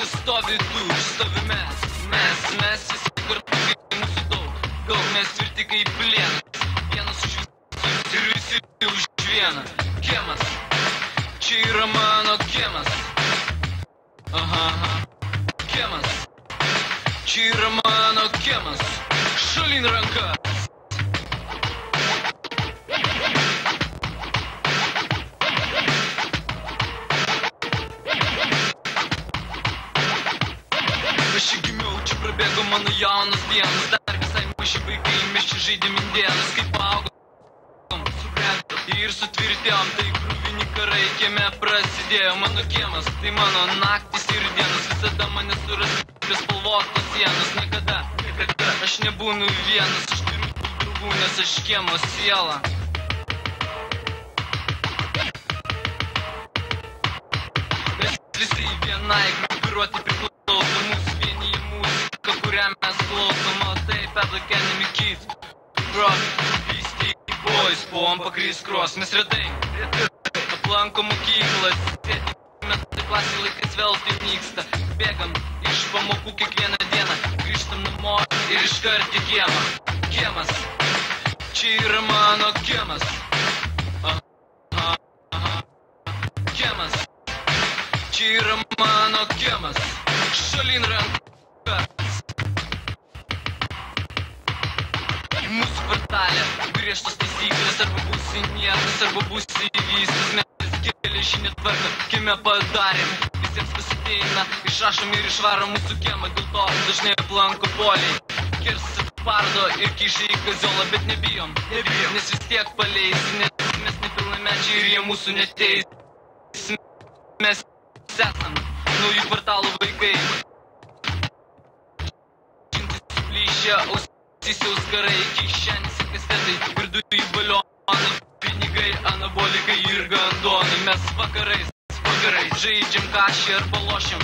Čia stovi tu, stovi mes visi kartu kaip mūsų daug mes tvirti kaip plienas, vienas už visus ir visi už vieną. Kiemas, čia yra mano kiemas, kiemas, čia yra mano kiemas, šalin rankas. Aš čia gimiau, čia prabėgo mano jaunas dienas, dar visai maži vaikai, mes čia žaidėm indėnus, kaip augom, subrendom ir sutvirtėjom, tai krūvini karai kieme prasidėjo. Mano kiemas, tai mano naktis ir dienas, visada mane surasi prie spalvotos sienos. Niekada aš nebūnu vienas, aš turiu draugų, nes aš kiemo siela. Mes visi vienai grupiruoti priklauso, mūsų vienyje muzika, kurią mes klausom, o tai Public Enemy Kids, Rock, Beastie Boys, buvom pakrys cross. Mes retai aplanko mokyklas, sėdime tai klasė, laikais vėl tai nyksta. Bėgam iš pamokų kiekvieną dieną, grįžtam namo ir iškart į kiemą. Kiemas, čia yra mano kiemas, kiemas, čia yra mano kiemas, šalin rankas. Mūsų kvartalė, griežtos taisyklės, arba būsi niekas, arba būsi įvystas. Mes geležinę tvarką kieme padarėm, visiems kas ateina, išrašom ir išvarom mūsų kiemą. Dėl to dažnai aplanko poliai, kirsas atpardo ir kiša į kaziolą, bet nebijom, nes vis tiek paleis, nes mes nepilnamečiai ir jie mūsų neteis. Mes esam naujų kvartalų vaikai, žintis suplyšę, ausyse auskarai, kišenėse kastetai ir dujų balionai, pinigai, anabolikai ir gandonai. Mes vakarais žaidžiam kašį arba lošiam.